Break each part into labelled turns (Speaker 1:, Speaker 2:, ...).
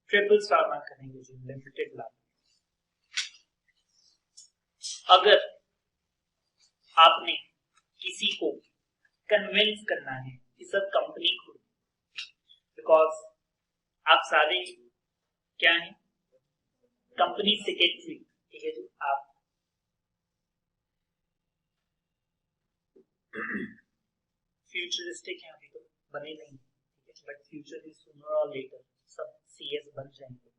Speaker 1: Triple star mark करेंगे जी, limited लाभ। अगर आपने किसी को कन्विंस करना है कि सर कंपनी खोल, बिकॉज आप सारे क्या हैं, कंपनी सेक्रेटरी, ठीक है जी, आप फ्यूचरिस्टिक हैं, अभी तो बने नहीं, ठीक है, बट फ्यूचर में सूनर और लेटर सब सीएस बन जाएंगे।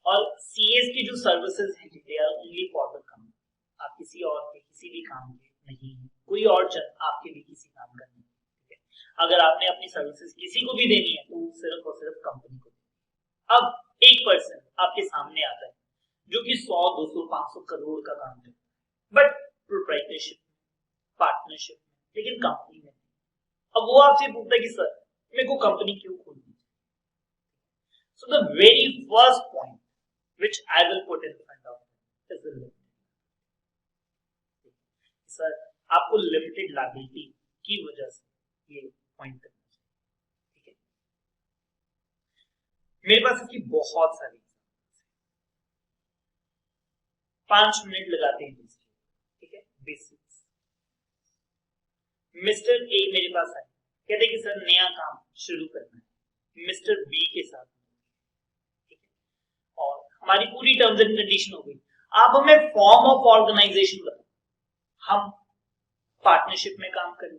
Speaker 1: और सीएस की जो सर्विसेज हैं they are only for the company, आप किसी और के किसी भी काम के नहीं है, कोई और जन आपके लिए किसी काम का नहीं, ठीक है। अगर आपने अपनी सर्विसेज किसी को भी देनी है तो सिर्फ और सिर्फ कंपनी को। अब एक पर्सन आपके सामने आता है जो कि 100, 200, 500 करोड़ का काम है, बट प्रोप्राइटरशिप, पार्टनरशिप, लेकिन कंपनी में। अब वो आपसे पूछता है कि सर मेरे को कंपनी क्यों खोलनी है? So the very first point which I will put in front of is the limit. Sir आपको लिमिटेड लायबिलिटी की वजह से ये पॉइंट करना चाहिए, ठीक है। मेरे पास इसकी बहुत सारी 5 मिनट लगाते हैं, ठीक है। बेसिक्स, मिस्टर ए मेरे पास आए, कहते कि सर नया काम शुरू करना है मिस्टर बी के साथ, और हमारी पूरी टर्म्स एंड कंडीशन हो गई। आप हमें फॉर्म ऑफ ऑर्गेनाइजेशन बताओ, हम पार्टनरशिप में काम करें,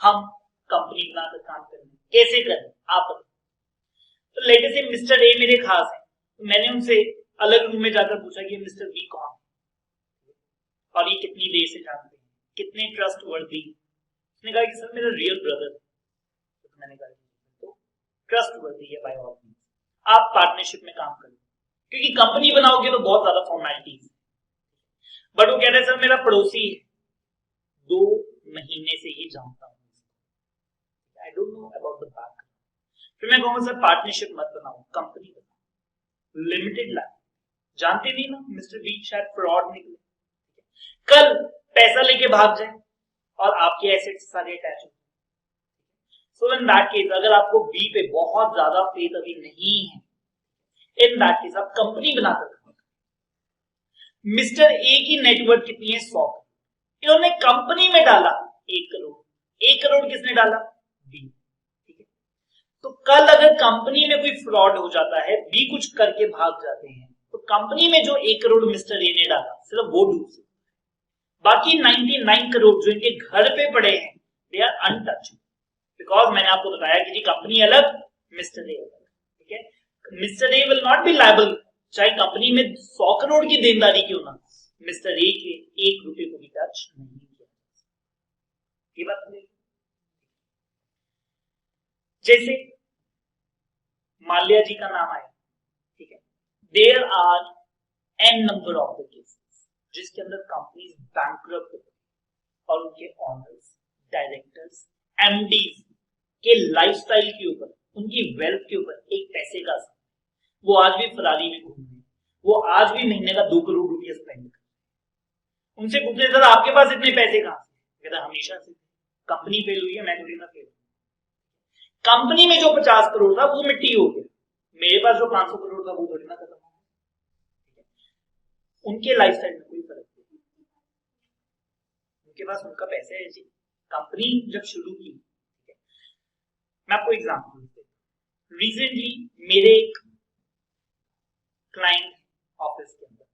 Speaker 1: हम कंपनी बनाकर काम करें, कैसे करें आप बताओ। तो लेटे से मिस्टर ए मेरे खास है, तो मैंने उनसे अलग रूम में जाकर पूछा कि मिस्टर बी कौन है और ये कितनी देर से जानते हैं, कितने ट्रस्ट वर्दी। उसने कहा कि सर मेरा रियल ब्रदर है। तो मैंने कहा तो ट्रस्ट वर्दी है बाय ऑल मींस, आप पार्टनरशिप में काम करें, क्योंकि कंपनी बनाओगे तो बहुत ज्यादा फॉर्मेलिटीज। बट वो कहते हैं सर मेरा पड़ोसी है, 2 महीने से ही जानता हूं, I don't know about the back. फिर मैं कहूंगा सर पार्टनरशिप मत बनाओ, कंपनी बनाओ, लिमिटेड लाइफ। जानते नहीं ना मिस्टर बी शायद फ्रॉड निकले, कल पैसा लेके भाग जाए और आपके एसेट्स सारे अटैच हो। सो इन दैट केस अगर आपको बी पे बहुत ज्यादा फेथ अभी नहीं है, इन दैट केस आप कंपनी बनाकर मिस्टर ए की नेटवर्थ कितनी है 100, इन्होंने कंपनी में डाला 1 करोड़, 1 करोड़ किसने डाला बी, ठीक है। तो कल अगर कंपनी में कोई फ्रॉड हो जाता है, बी कुछ करके भाग जाते हैं, तो कंपनी में जो 1 करोड़ मिस्टर ए ने डाला सिर्फ वो डूब सकता है, बाकी 99 करोड़ जो इनके घर पे पड़े हैं दे आर अनटचड, बिकॉज मैंने आपको बताया कि जी कंपनी अलग मिस्टर ए अलग, ठीक है। Mister A will not be liable, चाहे कंपनी में 100 करोड़ की देनदारी क्यों ना, मिस्टर ए के 1 रुपए को भी टच नहीं किया। ये बात नहीं, जैसे माल्या जी का नाम आया, ठीक है, there are an number of the cases जिसके अंदर कंपनीज बैंकरप्ट और उनके ऑनर्स, डायरेक्टर्स, एमडीज के लाइफस्टाइल के ऊपर, उनकी वेल्थ के ऊपर एक पैसे का, वो आज भी फरारी में घूम रहे हैं, वो आज भी महीने का 2 करोड़ रुपया स्पेंड कर, उनसे पूछते सर आपके पास इतने पैसे कहां से, कहता हमेशा से कंपनी फेल हुई है, मैं थोड़ी ना फेल। कंपनी में जो 50 करोड़ था वो मिट्टी हो गया, मेरे पास जो 500 करोड़ था वो थोड़ी ना खत्म हो गया। उनके लाइफस्टाइल में कोई फर्क नहीं, उनके पास उनका पैसा है जी, कंपनी जब शुरू की, ठीक है। मैं आपको एग्जांपल देता हूं, रिसेंटली मेरे एक क्लाइंट ऑफिस के अंदर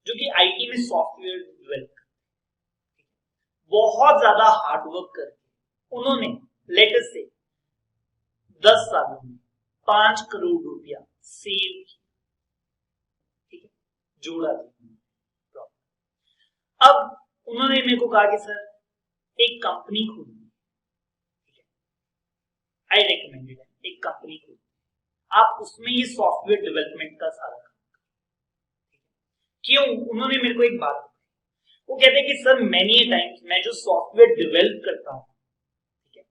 Speaker 1: जो कि आईटी में सॉफ्टवेयर डेवलप करते, बहुत ज्यादा हार्डवर्क करके उन्होंने लेटेस्ट से 10 सालों में 5 करोड़ रुपया सेव किया, ठीक है, जोड़ा। अब उन्होंने मेरे को कहा कि सर एक कंपनी खोलनी, ठीक है, आई रेकमेंडेड एक कंपनी खोलनी, आप उसमें ये सॉफ्टवेयर डेवलपमेंट का सारा काम, क्यों। उन्होंने मेरे को एक बात बताई, वो कहते हैं कि सर मेनी टाइम्स मैं जो सॉफ्टवेयर डेवलप करता हूं, ठीक है,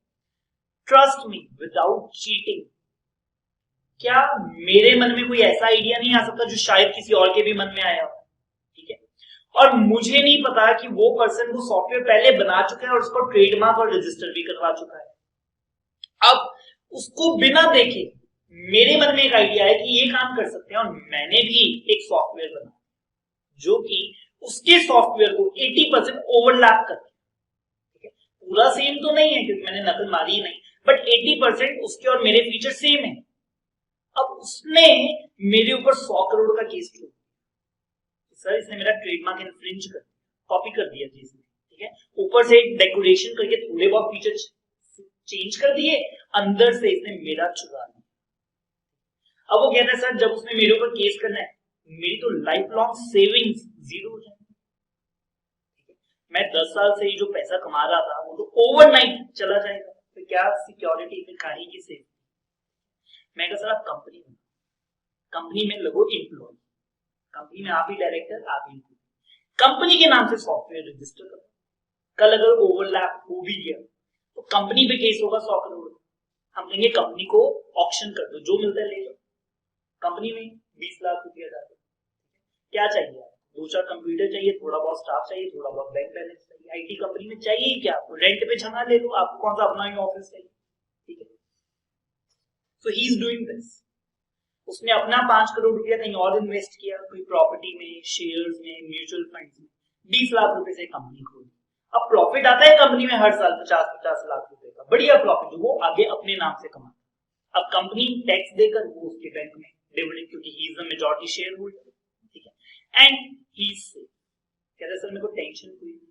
Speaker 1: ट्रस्ट मी विदाउट चीटिंग, क्या मेरे मन में कोई ऐसा आइडिया नहीं आ सकता जो शायद किसी और के भी मन में आया हो, ठीक है, और मुझे नहीं पता कि वो पर्सन वो सॉफ्टवेयर पहले बना चुका है और उसको ट्रेडमार्क और रजिस्टर भी करवा चुका है। अब उसको बिना देखे मेरे मन में एक आइडिया है कि ये काम कर सकते हैं, और मैंने भी एक सॉफ्टवेयर बना जो कि उसके सॉफ्टवेयर को 80% ओवरलैप करता है। पूरा सेम तो नहीं है क्योंकि मैंने नकल मारी ही नहीं, बट 80% उसके और मेरे फीचर सेम है। अब उसने मेरे ऊपर 100 करोड़ का केस किया, सर इसने मेरा ट्रेडमार्क इन्फ्रिंज कर कॉपी कर दिया चीज में, ठीक है। ऊपर से डेकोरेशन करके थोड़े बहुत फीचर चेंज कर दिए, अंदर से इसने मेरा चुरा लिया। अब वो कहता है सर जब उसने मेरे ऊपर केस करना है, मेरी तो लाइफ लॉन्ग सेविंग्स जीरो हो जाएगी। मैं 10 साल से ही जो पैसा कमा रहा था वो तो ओवरनाइट चला जाएगा, तो क्या सिक्योरिटी में काहे की सेव। मैं कहा सर आप कंपनी में लगो एम्प्लॉय, कंपनी में आप ही डायरेक्टर, आप ही कंपनी के नाम से सॉफ्टवेयर रजिस्टर करो। कल अगर ओवरलैप हो भी गया तो कंपनी पे केस होगा 100 करोड़। हम कहेंगे कंपनी को ऑक्शन कर दो, जो मिलता है ले लो। कंपनी में 20 लाख रुपया जाता है, क्या चाहिए आपको? 2-4 कंप्यूटर चाहिए, थोड़ा बहुत स्टाफ चाहिए, थोड़ा बहुत बैंक बैलेंस चाहिए। आईटी कंपनी में चाहिए क्या आपको? रेंट पे छना ले लो, आपको कौन सा अपना ही ऑफिस चाहिए, ठीक है। सो ही इज डूइंग दिस। उसने अपना 5 करोड़ रुपया कहीं और इन्वेस्ट किया, कोई प्रॉपर्टी में, शेयर्स में, म्यूचुअल फंड्स में। 20 लाख रुपए से कंपनी खोली। अब प्रॉफिट आता है कंपनी में हर साल 50-50 लाख रुपए का, बढ़िया प्रॉफिट, वो आगे अपने नाम से कमाता। अब कंपनी टैक्स देकर वो उसके बैंक में डिविडेंड, क्योंकि he is the majority share holder, ठीक है। एंड ही इज सेफ, कहते सर मेरे को टेंशन कोई नहीं,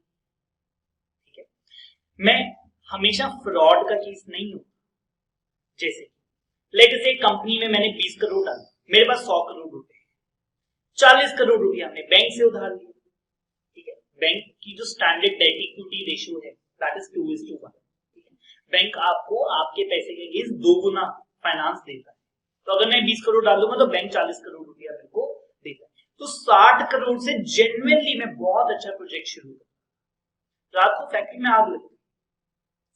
Speaker 1: ठीक है। मैं हमेशा फ्रॉड का केस नहीं हूं। जैसे लेट से कंपनी में मैंने 20 करोड़ डाला, मेरे पास 100 करोड़ रुपए, 40 करोड़ रुपया हमने बैंक से उधार लिया, ठीक है। बैंक की जो स्टैंडर्ड डेट इक्विटी रेशियो है दैट इज 2:1, ठीक है। बैंक आपको आपके पैसे के लिए 2 गुना फाइनेंस देता है। तो अगर मैं 20 करोड़ डालूंगा तो बैंक 40 करोड़ रुपया मेरे को देता है। तो 60 करोड़ से जेन्युइनली मैं बहुत अच्छा प्रोजेक्ट शुरू कर। रात को फैक्ट्री में आग लगी,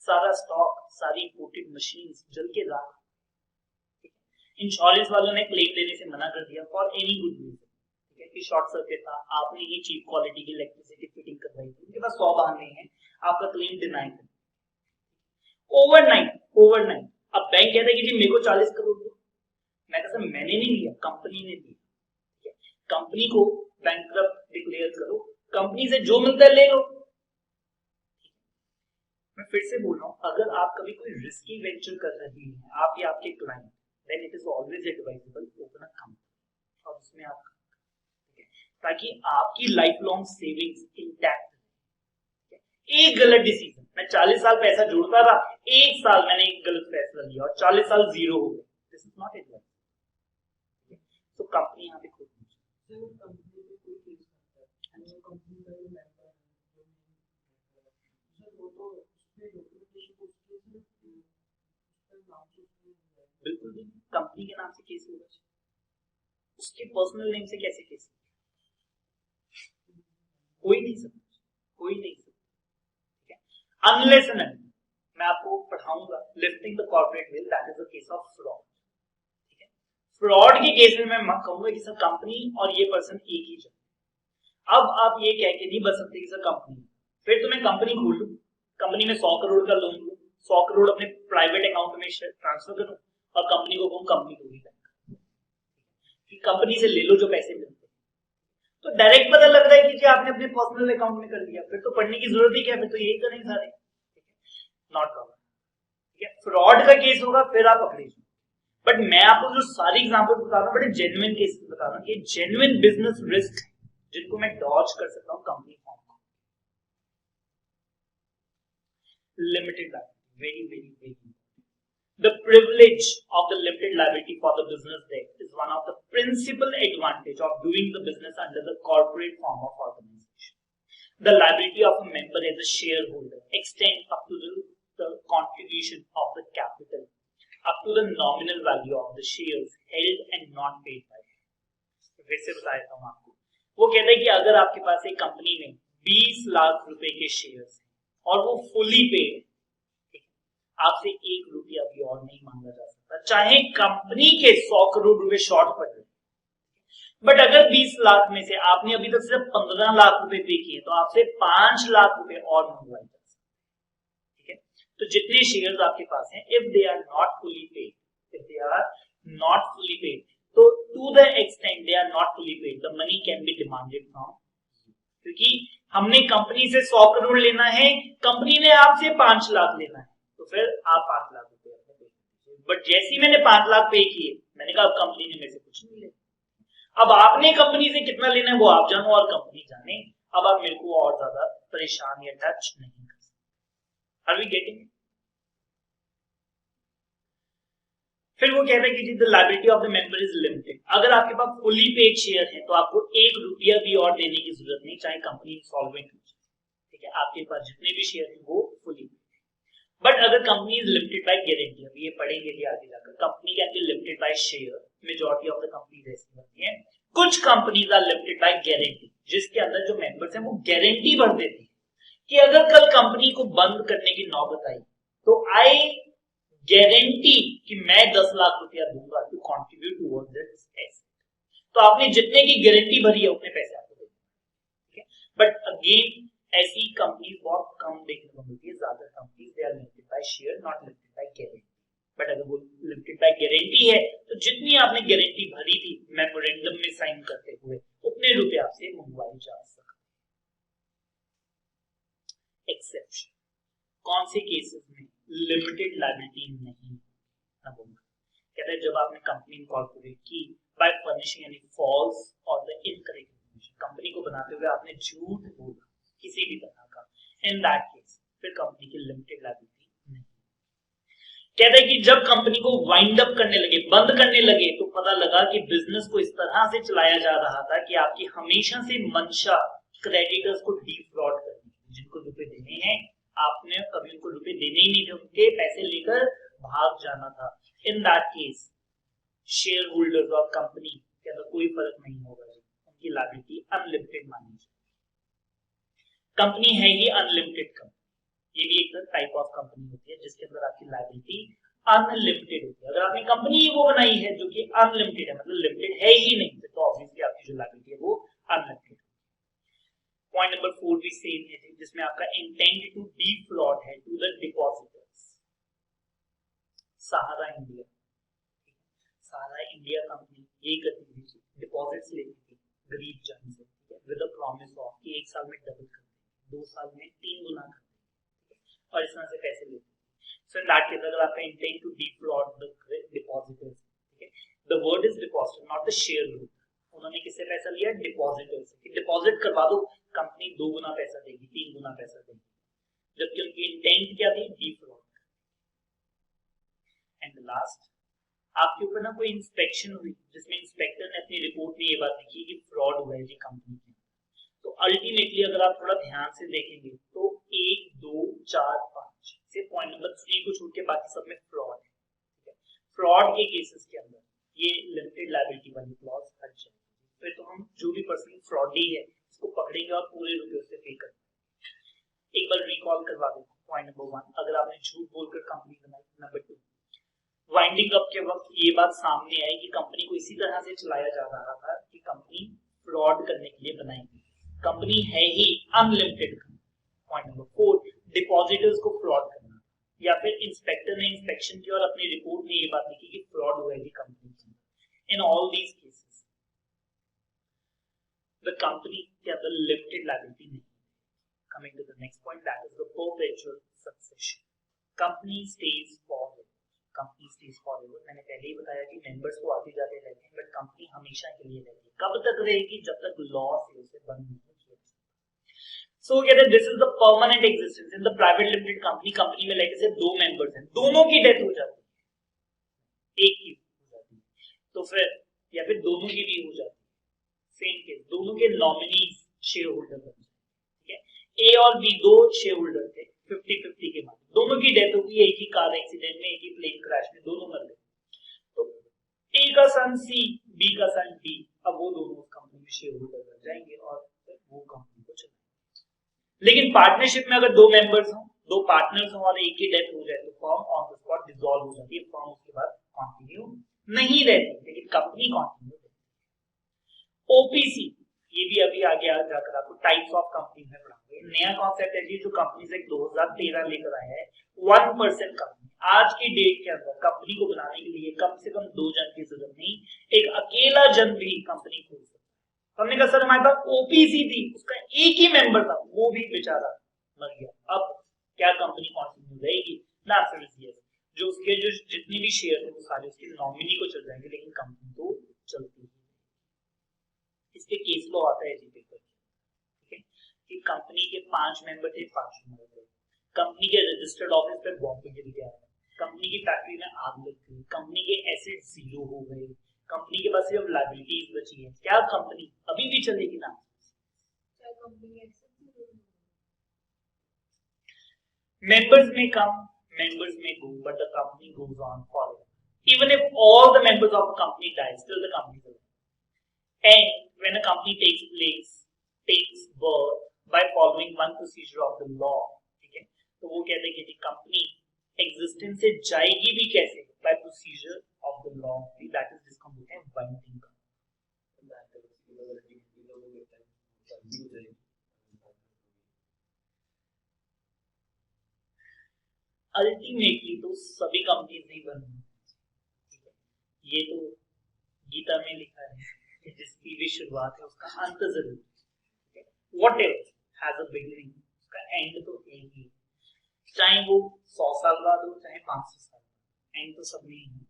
Speaker 1: सारा स्टॉक, सारी इंपोर्टेड मशीन जल के राख। इंश्योरेंस वालों ने क्लेम देने से मना कर दिया फॉर एनी गुड रीजन, ठीक है, कि शॉर्ट सर्किट था, आपने ही चीप क्वालिटी की इलेक्ट्रिसिटी फिटिंग करवाई थी, उनके पास 100 बहाने हैं आपका क्लेम डिनाई कर। ओवरनाइट अब बैंक कहता है कि जी मेरे को 40 करोड़ दो। मैं कहता मैंने नहीं लिया, कंपनी ने दिया, ठीक है। कंपनी को बैंकरप्ट डिक्लेयर करो, कंपनी से जो मिलता है ले लो। मैं फिर से बोल रहा हूं, अगर आप कभी कोई रिस्की वेंचर कर रही हैं, आप या आपके client, then it is always advisable to open a company और उसमें आप, ताकि आपकी लाइफ लॉन्ग सेविंग्स इंटैक्ट रहे। एक गलत डिसीजन, मैं 40 साल पैसा जोड़ता था, एक साल मैंने एक गलत फैसला लिया और 40 साल जीरो हो गए, दिस इज नॉट एडवाइस। तो कंपनी यहाँ पे खुद बिल्कुल भी कंपनी के नाम से केस होगा, उसके पर्सनल नेम से कैसे केस? कोई नहीं सकता, कोई नहीं सकता, ठीक है। अनलेस एंड मैं आपको पढ़ाऊंगा lifting the corporate will, that is the case of fraud, ठीक है। फ्रॉड के केस में मैं कहूंगा कि सर कंपनी और ये पर्सन एक ही जगह। अब आप ये कह के नहीं बच सकते कि सर कंपनी, फिर तो मैं कंपनी खोल लूं, कंपनी में 100 करोड़ का लोन लूं, 100 करोड़ अपने प्राइवेट अकाउंट में ट्रांसफर करूं और कंपनी को कहूं कंपनी को भी कंपनी से ले लो जो पैसे मिलते हैं। तो डायरेक्ट पता लग रहा है कि जी आपने अपने पर्सनल अकाउंट में कर लिया, फिर तो पढ़ने की जरूरत ही क्या है, फिर तो यही करेंगे सारे, नॉट प्रॉब्लम, ठीक है। फ्रॉड का केस होगा फिर आप पकड़े। बट मैं आपको जो सारी एग्जांपल बता रहा हूं बड़े जेन्युइन केस बता रहा हूं, ये जेन्युइन बिजनेस रिस्क जिनको मैं डॉज कर सकता हूं कंपनी फॉर्म को। Limited liability, very very very, the privilege of the limited liability for the business debt is one of the principal advantage of doing the business under the corporate form of organization. The liability of a member as a shareholder extends up to the contribution of the capital up to the nominal value of the shares held and not paid by. वैसे बता देता हूं आपको, वो कहता है कि अगर आपके पास एक कंपनी में 20 लाख रुपए के शेयर्स और वो फुली पेड, आपसे 1 रुपया भी और नहीं मांगा जा सकता, चाहे कंपनी के 100 करोड़ रुपए शॉर्ट पड़ रहे। बट अगर 20 लाख में से आपने अभी तक सिर्फ 15 लाख रुपए पे किए तो आपसे 5 लाख रुपए और मंगवाए जा सकते, ठीक है। तो जितने शेयर्स आपके पास हैं, if they are not fully paid, if they are not fully paid, तो to the extent they are not fully paid, the money can be demanded from, क्योंकि हमने कंपनी से 100 करोड़ लेना है, कंपनी ने आपसे 5 लाख लेना है, तो फिर आप 5 लाख रुपए अपने पे कीजिए। बट जैसे ही मैंने 5 लाख पे किए, मैंने कहा अब कंपनी ने मेरे से कुछ नहीं लेना। अब आपने कंपनी से कितना लेना है वो आप जानो और कंपनी जाने। अब आप मेरे को और ज्यादा परेशान या टच नहीं कर सकते। Are we getting? फिर वो कहता है कि the liability of the member is limited. अगर आपके पास फुली पेड शेयर है तो आपको 1 रुपया भी और देने की जरूरत नहीं, चाहे कंपनी इंसॉल्वेंट हो जाए, ठीक है, आपके पास जितने भी शेयर हैं वो फुली पेड। बट अगर company is limited by guarantee, अब ये पढ़ेंगे भी आगे जाकर, company can be limited by share, majority of the companies ऐसी होती हैं। कुछ companies are limited by guarantee, जिसके अंदर जो मेंबर्स हैं वो गारंटी भर देती है कि अगर कल कंपनी को बंद करने की नौबत आई तो आई गारंटी कि मैं 10 लाख रुपया दूंगा to contribute towards this asset. तो आपने जितने की गारंटी भरी है उतने पैसे आपको देने, ठीक है। बट अगेन ऐसी कंपनी बहुत कम देखने को मिलती है, ज्यादा companies they are limited by share, not limited by guarantee. But अगर वो लिमिटेड बाय गारंटी है तो जितनी आपने गारंटी भरी थी मेमोरेंडम में साइन करते हुए उतने रुपए आपसे मंगवाए जा सकते। एक्सेप्शन, कौन से केसेस में लिमिटेड लायबिलिटी नहीं? कहते हैं जब आपने कंपनी इनकॉर्पोरेट की बाय फर्निशिंग एनी फॉल्स और द इनकरेक्ट इन्फॉर्मेशन, कंपनी को बनाते हुए आपने झूठ बोला किसी भी तरह का, इन दैट केस फिर कंपनी की लिमिटेड लायबिलिटी नहीं। कहते हैं कि जब कंपनी को वाइंड अप करने लगे, बंद करने लगे, तो पता लगा कि बिजनेस को इस तरह से चलाया जा रहा था कि आपकी हमेशा से मंशा क्रेडिटर्स को डिफ्रॉड करनी, जिनको रुपए देने हैं आपने कभी उनको रुपए देने ही नहीं थे, उनके पैसे लेकर भाग जाना था। In that case share holders of company के अंदर कोई फर्क नहीं होगा, उनकी लायबिलिटी अनलिमिटेड मानी जाएगी। कंपनी है ही अनलिमिटेड कंपनी, ये भी एक टाइप ऑफ कंपनी होती है जिसके अंदर आपकी लायबिलिटी अनलिमिटेड होती है। अगर आपने कंपनी वो बनाई है जो कि अनलिमिटेड है, मतलब लिमिटेड है ही नहीं, तो ऑब्वियसली आपकी जो लायबिलिटी है वो अनलिमिटेड। पॉइंट नंबर 4 भी सेम है, जिसमें आपका इंटेंट टू डिफ्रॉड है to the depositors. Sahara India, Sahara India company ये करती थी, डिपॉजिट्स लेती थी गरीब जन से, विद द प्रॉमिस ऑफ कि 1 साल में डबल कर देंगे, 2 साल में 3 गुना कर देंगे, और इस तरह से पैसे लेते हैं। सो इन दैट केस अगर आपका intent to defraud the depositors, ठीक है, the word is depositor not the shareholder. उन्होंने किससे पैसा लिया? डिपॉजिटर से, कि डिपॉजिट करवा दो, कंपनी 2 गुना पैसा देगी, 3 गुना पैसा देगी, जबकि उनकी इंटेंट क्या थी? डिफ्रॉड। एंड लास्ट, आपके ऊपर ना कोई इंस्पेक्शन हुई जिसमें इंस्पेक्टर ने अपनी रिपोर्ट में ये बात लिखी कि फ्रॉड हुआ है जी कंपनी में, तो अल्टीमेटली अगर आप थोड़ा ध्यान से देखेंगे तो 1, 2, 4, 5 से पॉइंट नंबर 3 को छोड़ के बाकी सब में फ्रॉड है, ठीक है। फ्रॉड के केसेस के अंदर ये लिमिटेड लायबिलिटी वाली क्लॉज हट जाएगी। फिर तो हम जो भी पर्सन फ्रॉडी है इसको पकड़ेंगे और पूरे रुपए उससे पे करेंगे। एक बार रिकॉल करवा दें पॉइंट नंबर 1, अगर आपने झूठ बोलकर कंपनी बनाई। नंबर 2, वाइंडिंग अप के वक्त ये बात सामने आई कि कंपनी को इसी तरह से चलाया जा रहा था कि कंपनी फ्रॉड करने के लिए बनाई गई, कंपनी है ही अनलिमिटेड। पॉइंट नंबर 4, डिपॉजिटर्स को फ्रॉड करना, या फिर इंस्पेक्टर ने इंस्पेक्शन की और अपनी रिपोर्ट में ये बात लिखी कि फ्रॉड हुआ है कंपनी की। In all these cases the company के अंदर लिमिटेड लायबिलिटी नहीं। Coming to the next point, that is the perpetual succession. Company stays forever, company stays forever. मैंने पहले ही बताया कि मेंबर्स को आते जाते रहते हैं, बट कंपनी हमेशा के लिए रहती है। कब तक रहेगी? जब तक लॉ से उसे बंद नहीं किया जाता। सो कहते हैं this is the permanent existence in the private limited company. Company में लेके से 2 मेंबर्स हैं, दोनों की डेथ हो जाती है, एक की हो जाती है तो फिर, या फिर दोनों की भी हो जाती है, सेम केस, दोनों के नॉमिनीज शेयर होल्डर बन जाते, ठीक है। ए और बी 2 शेयर होल्डर थे, 50-50 के बाद दोनों की डेथ होगी, एक ही कार एक्सीडेंट में, एक ही प्लेन क्रैश में, दोनों मर गए। तो ए का सन सी, बी का सन डी, अब वो दोनों कंपनी में शेयर होल्डर बन जाएंगे और फिर वो कंपनी को चलाएंगे। लेकिन पार्टनरशिप में अगर 2 मेंबर्स हो, 2 पार्टनर्स हो और एक की डेथ हो जाए तो firm on the spot dissolve हो जाती है, फर्म उसके बाद कंटिन्यू नहीं रहती, लेकिन कंपनी कंटिन्यू रहती है। ओपीसी, ये भी अभी आगे जाकर आपको टाइप्स ऑफ कंपनी में पढ़ाऊंगे। नया कॉन्सेप्ट है जी जो कंपनी से 2013 लेकर आया है, 1% कंपनी। आज की डेट के अंदर कंपनी को बनाने के लिए कम से कम 2 जन की जरूरत नहीं, एक अकेला जन भी कंपनी खोल सकता है। हमने कहा सर हमारे पास ओपीसी थी, उसका एक ही मेंबर था, वो भी बेचारा मर गया, अब क्या कंपनी कंटिन्यू रहेगी? ना आंसर इज यस। जो उसके जो जितने भी शेयर थे वो सारे उसके नॉमिनी को चल जाएंगे, लेकिन कंपनी तो चलती ही। इसके केस लो आता है जी पेपर, ठीक है, कि कंपनी के 5 मेंबर थे, 5 मर गए, कंपनी के रजिस्टर्ड ऑफिस पे बॉम्ब गिर गया, कंपनी की फैक्ट्री में आग लग गई, कंपनी के एसेट जीरो हो गए, कंपनी के पास सिर्फ लायबिलिटीज बची है, क्या कंपनी अभी भी चलेगी? ना। Members may come, members may go, but the company goes on forever. Even if all the members of the company die, still the company will. And when a company takes birth by following one procedure of the law, ठीक है, तो वो कहते हैं कि company existence से जाएगी भी कैसे? By procedure of the law, that is जिसको हम बोलते हैं binding का। अल्टीमेटली तो सभी कंपनीज नहीं बननी, ये तो गीता में लिखा है, जिसकी भी शुरुआत है उसका अंत जरूर, what ever has a beginning, उसका एंड तो एक ही, चाहे वो 100 साल बाद हो चाहे 500 साल, एंड तो सब नहीं है।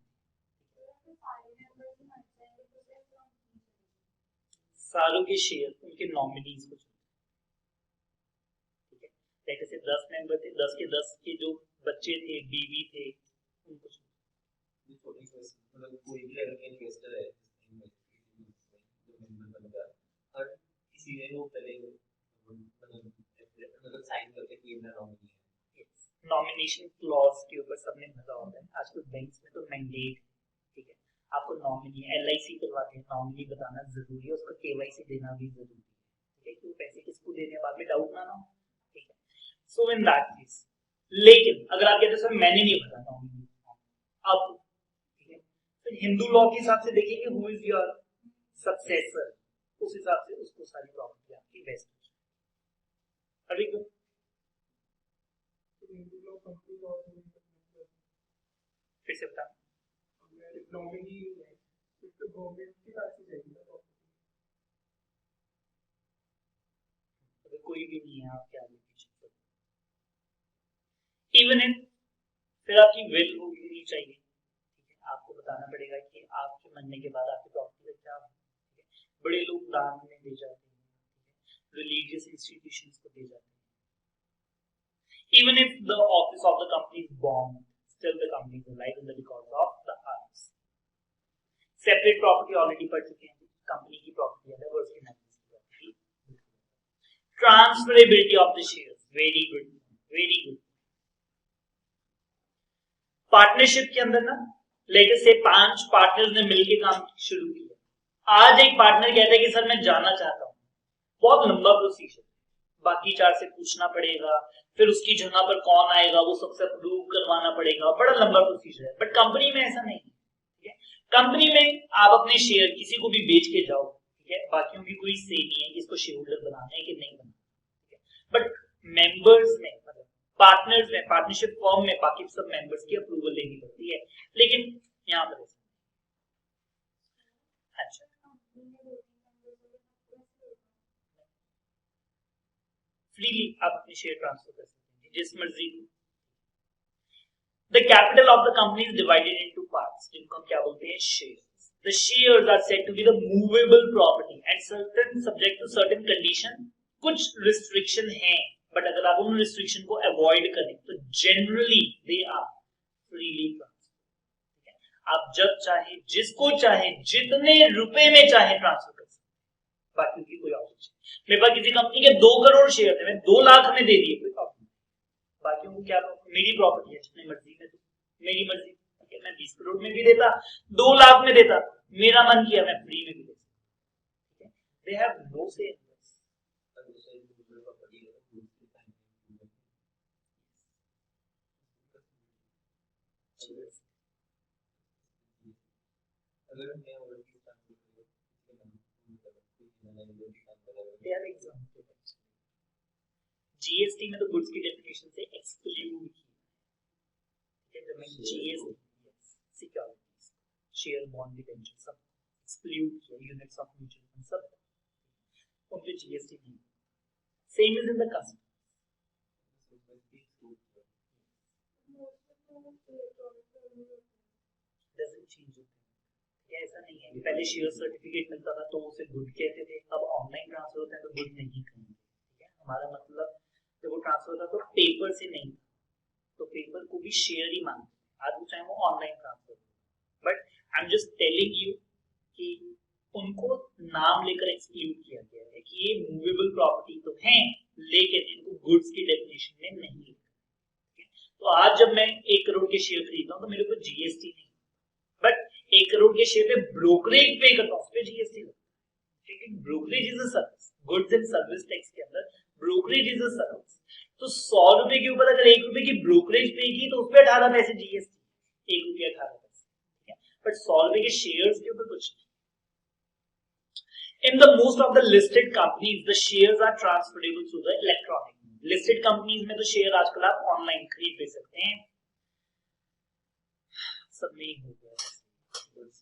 Speaker 1: सालों के शेयर उनके नॉमिनीज को, ठीक है, जैसे 10 मेंबर थे, 10 के जो बच्चे थे, बीवी थे, उनको कोई भी अगर इन्वेस्टर है और किसी ने वो पहले मतलब साइन करके कि मैं नॉमिनी है, नॉमिनेशन क्लॉज के ऊपर सबने भरा होता है। आजकल बैंक्स में तो मैंडेट, ठीक है, आपको नॉमिनी एलआईसी करवाते हैं, नॉमिनी बताना जरूरी है, उसका केवाईसी देना भी जरूरी है, ठीक है, क्यों पैसे किसको देने बाद में डाउट ना हो, ठीक है। सो इन दैट केस, लेकिन अगर आप कहते सर मैंने नहीं भरा नॉमिनी, अब हिंदू लॉ के हिसाब से देखेंगे हु इज योर सक्सेसर, उस हिसाब से उसको सारी प्रॉपर्टी आपकी वेस्ट हो जाएगी। अभी तो हिंदू लॉ कंपनी लॉ फिर से बता, नॉमिनी है तो गवर्नमेंट के पास ही जाएगी ना, अगर कोई भी नहीं है आप क्या लिख सकते, इवन इन फिर आपकी विल होनी चाहिए, आपको बताना पड़ेगा कि आपके मरने के बाद आपकी प्रॉपर्टी का क्या है। बड़े लोग दान में दे जाते हैं, रिलीजियस इंस्टीट्यूशंस को दे जाते हैं। Even if the office of the company is bomb, still the company is alive in the records of the arms. Separate property already पढ़ चुके हैं, कंपनी की प्रॉपर्टी अलग और उसकी मैनेजमेंट की property. Transferability of the shares, very good, very good. Partnership के अंदर ना लेटर से 5 पार्टनर्स ने मिलकर काम शुरू किया, आज एक पार्टनर कहता है कि सर मैं जाना चाहता हूं, बहुत लंबा प्रोसीजर, बाकी 4 से पूछना पड़ेगा, फिर उसकी जगह पर कौन आएगा वो सबसे अप्रूव करवाना पड़ेगा, बड़ा लंबा प्रोसीजर है। बट कंपनी में ऐसा नहीं है, ठीक है, कंपनी में आप अपने शेयर किसी को भी बेच के जाओ, ठीक है, बाकियों की कोई से नहीं है कि इसको शेयर होल्डर बनाना है कि नहीं बनाना, ठीक है, बट मेंबर्स में मतलब पार्टनर्स में, पार्टनरशिप फॉर्म में बाकी सब मेंबर्स की अप्रूवल लेनी पड़ती है, लेकिन यहां पर अच्छा फ्रीली आप अपने शेयर ट्रांसफर कर सकते हैं जिस मर्जी को। The capital of the company is divided into parts, जिनको हम क्या बोलते हैं? Shares. The shares are said to be the movable property and certain subject to certain condition. कुछ restriction हैं, but अगर आप उन restriction को avoid करें तो generally they are freely transferred. आप जब चाहे, जिसको चाहे, जितने रुपए में चाहे ट्रांसफर कर सकते, बाकी की कोई ऑब्जेक्शन। मेरे पास किसी कंपनी के 2 करोड़ शेयर थे, मैं 2 लाख में दे दिए, कोई प्रॉब्लम, बाकियों को क्या, मेरी प्रॉपर्टी है, जितनी मर्जी में तो मेरी मर्जी, मैं 20 करोड़ में भी देता, 2 लाख में देता, मेरा मन किया मैं फ्री में भी दे सकता, दे हैव नो से। अगर मैं जीएसटी में तो गुड्स की डेफिनेशन से एक्सक्लूड की, जब मैं GST securities share bond debenture सब एक्सक्लूड किया, यूनिट्स ऑफ म्यूचुअल फंड सब उन पे जीएसटी नहीं। Same is in the custom. Doesn't change. ऐसा नहीं है, पहले शेयर सर्टिफिकेट मिलता था तो उसे गुड कहते थे, अब ऑनलाइन ट्रांसफर होता है तो गुड नहीं कहेंगे। ठीक है, हमारा मतलब जब वो ट्रांसफर होता तो पेपर से नहीं, तो पेपर को भी शेयर ही मानते हैं, आज चाहे वो online transfer. But I am just telling you कि उनको नाम लेकर एक्सक्लूड किया गया है कि ये मूवेबल प्रॉपर्टी तो है लेकिन इनको गुड्स की डेफिनेशन में नहीं लिखा। तो आज जब मैं 1 करोड़ के शेयर खरीदता हूँ तो मेरे ऊपर जीएसटी नहीं, बट 1 करोड़ के शेयर पे ब्रोकरेज पे करता हूँ, उस पर जीएसटी लगता है। Brokerage is a service, goods and service tax के अंदर ब्रोकरेज इज अ सर्विस। तो 100 रुपए के ऊपर अगर 1 रुपए की ब्रोकरेज पे की तो उस पर 18 पैसे जीएसटी, 1 रुपया 18 पैसे। ठीक है, बट 100 रुपए के शेयर्स के ऊपर कुछ नहीं। In the most of the listed companies, the shares are transferable through the electronic. Listed companies में तो शेयर आजकल आप ऑनलाइन खरीद भी सकते हैं। सब नहीं हो गया। yes.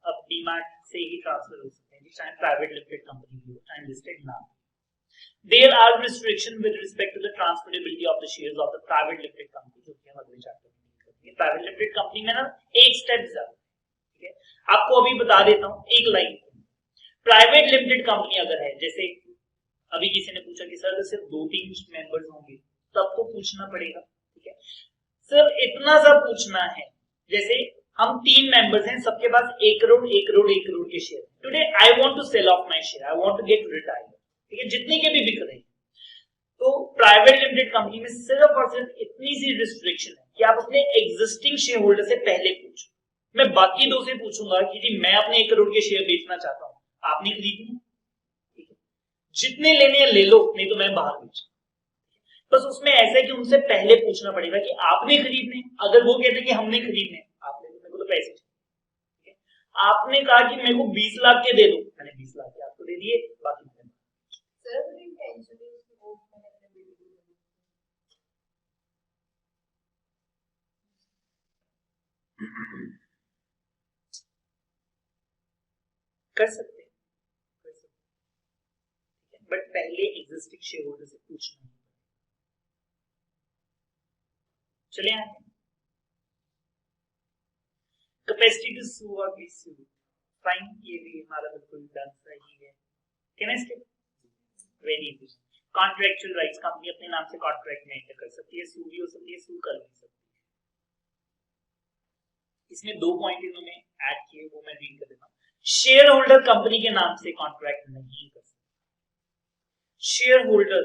Speaker 1: अब डीमैट से ही ट्रांसफर हो सकते हैं, चाहे प्राइवेट लिमिटेड कंपनी भी हो चाहे लिस्टेड ना। There are restrictions with respect to the transferability of the shares of the private limited company, जो कि हम अगले चैप्टर में करेंगे। प्राइवेट लिमिटेड कंपनी में ना एक स्टेप ज्यादा। ठीक है, आपको अभी बता देता हूँ एक लाइन। प्राइवेट लिमिटेड कंपनी अगर है, जैसे अभी किसी ने पूछा कि सर सिर्फ 2-3 मेंबर्स होंगे, तब तो पूछना पड़ेगा। ठीक है, सिर्फ इतना सा पूछना है, जैसे हम 3 मेंबर्स हैं, सबके पास 1 करोड़ 1 करोड़ 1 करोड़ के share. Today I want to sell off my share, I want to get retired. ठीक है, जितने के भी बिक रहे हैं, तो प्राइवेट लिमिटेड कंपनी में सिर्फ और सिर्फ इतनी सी रिस्ट्रिक्शन है कि आप अपने एग्जिस्टिंग शेयर होल्डर से पहले पूछो। मैं बाकी 2 से पूछूंगा कि जी मैं अपने 1 करोड़ के शेयर बेचना चाहता हूं, आपने खरीदनी। ठीक है, जितने लेने हैं ले लो, नहीं तो मैं बाहर बेच। बस उसमें ऐसा है कि उनसे पहले पूछना पड़ेगा कि आपने खरीदने। अगर वो कहते हैं कि हमने खरीदने, आपने मेरे को तो पैसे चाहिए। आपने कहा कि मेरे को 20 लाख के दे दो, मैंने 20 लाख के आपको दे दिए, बाकी कर सकते हैं, बट पहले एग्जिस्टिंग शेयर होल्डर से पूछना। चलिए आगे, कैपेसिटी टू सू और बी सूड। फाइन, ये भी हमारा बिल्कुल डन सही है। Can I skip? Very easy. Contractual rights, company अपने नाम से कॉन्ट्रैक्ट में एंटर कर सकती है, सू भी हो सकती है, सू कर भी सकती है। इसमें 2 पॉइंट इन्होंने ऐड किए, वो मैं रीड कर देता हूं। शेयर होल्डर कंपनी के नाम से कॉन्ट्रैक्ट नहीं कर सकता। शेयर होल्डर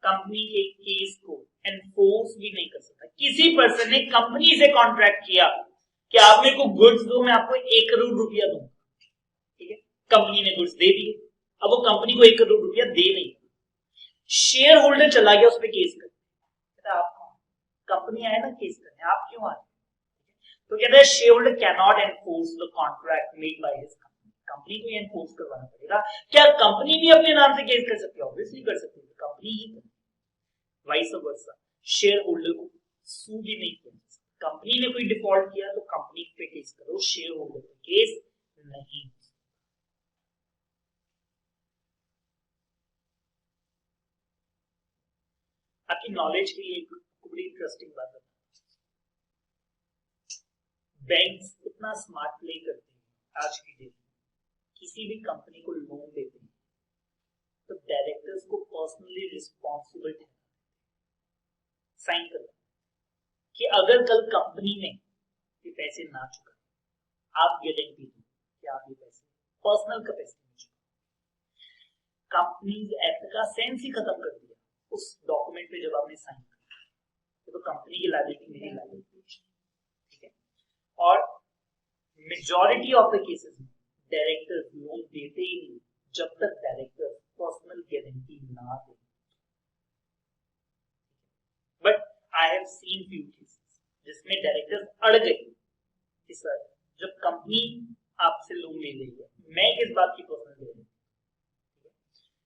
Speaker 1: कंपनी के केस को एनफोर्स भी नहीं कर सकता। किसी पर्सन ने कंपनी से कॉन्ट्रैक्ट किया कि आप मेरे को गुड्स दो, मैं आपको 1 करोड़ रुपया दूंगा। ठीक है, कंपनी ने गुड्स दे दिए, अब वो कंपनी को 1 करोड़ रुपया दे नहीं, शेयर होल्डर चला गया उस पर केस करने। आप कंपनी आए ना केस करने, आप क्यों आए? तो कहते हैं share holder can not enforce the contract made by his company. Company को एनफोर्स करवाना पड़ेगा। क्या कंपनी भी अपने नाम से केस कर सकती है? ऑब्वियसली कर सकती है, कंपनी ही कर। वाइस वर्सा, शेयर होल्डर को सू भी नहीं किया। कंपनी ने कोई डिफॉल्ट किया तो कंपनी पे केस करो, शेयर होल्डर पे केस नहीं। आपकी नॉलेज के लिए एक बड़ी इंटरेस्टिंग बात है, बैंक्स इतना स्मार्ट प्ले करते हैं आज की डेट में। किसी भी कंपनी को लोन देते हैं तो डायरेक्टर्स को पर्सनली रिस्पॉन्सिबल साइन करना कि अगर कल कंपनी ने ये पैसे ना चुका, आप गारंटी दो कि आप ये पैसे पर्सनल कैपेसिटी में चुका। कंपनीज एक्ट का सेंस ही खत्म कर दिया उस डॉक्यूमेंट पे जब आपने साइन किया, तो कंपनी की लायबिलिटी मेरी लायबिलिटी। ठीक है, और मेजॉरिटी ऑफ द केसेस में डायरेक्टर लोन देते ही नहीं जब तक डायरेक्टर पर्सनल गारंटी ना दे। But I have seen few cases जिसमें डायरेक्टर अड़ गए कि सर जब कंपनी आपसे लोन ले रही है, मैं किस बात की पर्सनल ले रही हूँ,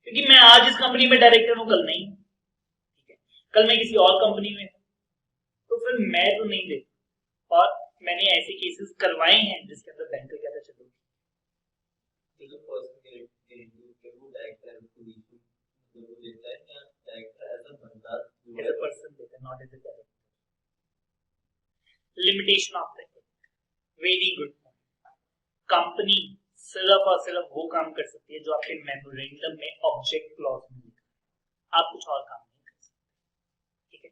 Speaker 1: क्योंकि मैं आज इस कंपनी में डायरेक्टर हूं, कल नहीं। ठीक है, कल मैं किसी और कंपनी में, तो फिर मैं तो नहीं दे, और मैंने ऐसे केसेस करवाए हैं जिसके अंदर बैंक को कहता चलो limitation of the very good. Company सिर्फ और सिर्फ वो काम कर सकती है जो आपके मेमोरेंडम में ऑब्जेक्ट क्लॉज में लिखा है, आप कुछ और काम नहीं कर सकते, ठीक है।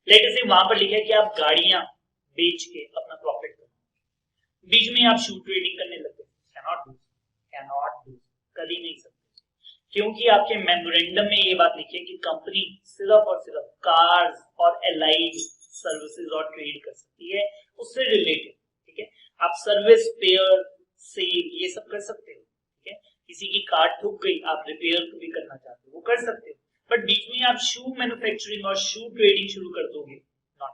Speaker 1: लेट अस से वहां पर लिखा है कि आप गाड़ियां बेच के अपना प्रॉफिट करो, बीच में आप शू ट्रेडिंग करने लगे, कैनॉट डू, कभी नहीं सकते, क्योंकि आपके मेमोरेंडम में ये बात लिखी है कि कंपनी सिर्फ और सिर्फ कार्स और एलाइड सर्विसेज और ट्रेड कर सकती है उससे रिलेटेड, ठीक है। आप सर्विस, पेयर, सेल ये सब कर सकते हो, ठीक है। किसी की कार ठुक गई, आप रिपेयर भी करना चाहते हो वो कर सकते हो, बट बीच में आप शू मैन्युफैक्चरिंग और शू ट्रेडिंग शुरू कर दोगे, नॉट।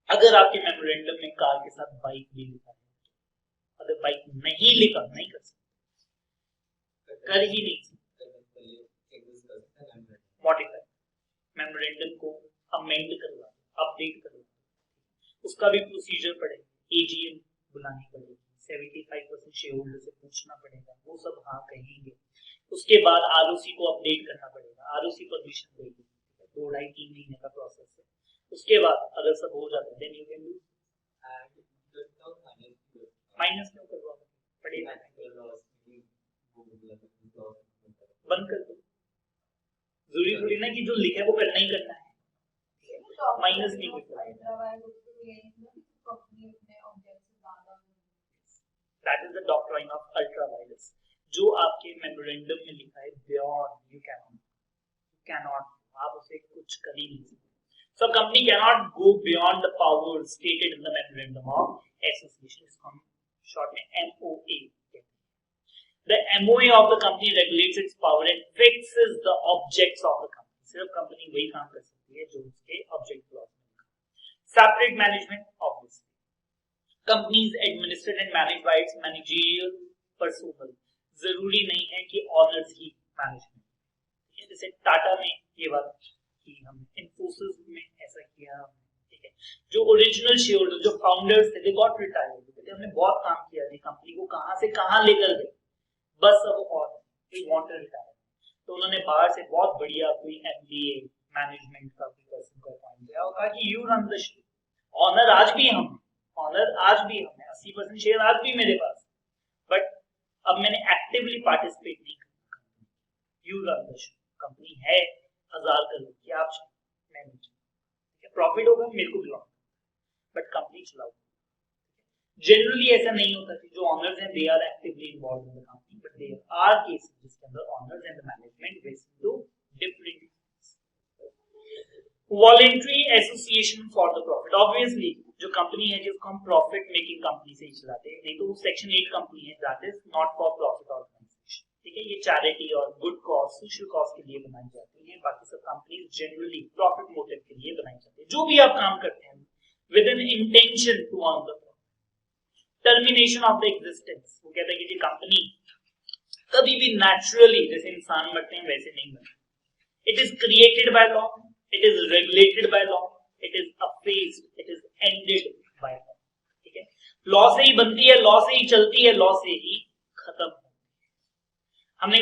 Speaker 1: अगर आपके मेमोरेंडम में कार के साथ बाइक भी लिखा है, अगर बाइक नहीं लिखा नहीं कर सकते, कर ही नहीं सकते। मॉडिफाई मेमोरेंडम को अमेंड करवा, अपडेट करवा, उसका भी प्रोसीजर पड़ेगा, एजीएम बुलानी पड़ेगी, 75% शेयर होल्डर से पूछना पड़ेगा, वो सब हाँ कहेंगे, उसके बाद आरओसी को अपडेट करना पड़ेगा, आरओसी परमिशन देगी, 2-2.5-3 महीने का प्रोसेस है। उसके बाद अगर सब हो जाता है then you can do. Minus क्यों करवा पड़ेगा, बंद कर दो, जरूरी थोड़ी ना कि जो लिखा है वो करना ही करना है, माइनस नहीं कोई। That is the doctrine of ultra vires. जो आपके मेमोरेंडम में लिखा है beyond you cannot, आप उसे कुछ कर ही नहीं सकते। So company cannot go beyond the powers stated in the memorandum of association, इसको हम short में MOA कहते हैं। The MOA of the company regulates its power and fixes the objects of the company. सिर्फ कंपनी वही काम कर सकती है जो उसके ऑब्जेक्ट क्लॉज में लिखा है। Separate management obviously. Companies administered and managed by its managerial personnel. जरूरी नहीं है कि ऑनर्स ही मैनेजमेंट, जैसे टाटा में ये बात की हमने, इन्फोसिस में ऐसा किया हमने, ठीक है। जो ओरिजिनल शेयरहोल्डर, जो फाउंडर्स थे, दे गॉट रिटायर्ड, कहते हमने बहुत काम किया है, कंपनी को कहां से कहां लेकर गए, बस अब और वी वांट टू रिटायर, तो उन्होंने बाहर से बहुत बढ़िया कोई एमबीए मैनेजमेंट का कोई पर्सन को अपॉइंट किया और कहा कि you run the show. Owner आज भी हम, ऑनर आज भी हमें 80% शेयर आज भी मेरे पास, बट अब मैंने एक्टिवली पार्टिसिपेट नहीं किया। You run the show, company है 1000 करोड़ की, आप मैनेज, प्रॉफिट होगा मेरे को बिलोंग, बट कंपनी चलाओ। जनरली ऐसा नहीं होता कि जो ऑनर्स हैं they are actively involve in the company, but there are cases जिसके अंदर owners and the management wish to different voluntary association for the profit. Obviously जो कंपनी है जिसको हम प्रॉफिट मेकिंग कंपनी से ही चलाते हैं, नहीं तो वो सेक्शन 8 कंपनी है that is not for profit organization, ठीक है। ये चैरिटी और गुड कॉज, सोशल कॉज के लिए बनाई जाती है, बाकी सब कंपनी जनरली प्रॉफिट मोटिव के लिए बनाई जाती है। जो भी आप काम करते हैं with an intention to earn the termination of the existence, वो कहता है कि ये कंपनी कभी भी नेचुरली जैसे इंसान मरते हैं वैसे नहीं मरते, it is created by law, it is regulated by law, it is affected, it is ended by law, ठीक है। लॉ से ही बनती है, लॉ से ही चलती है, लॉ से ही खत्म। हमने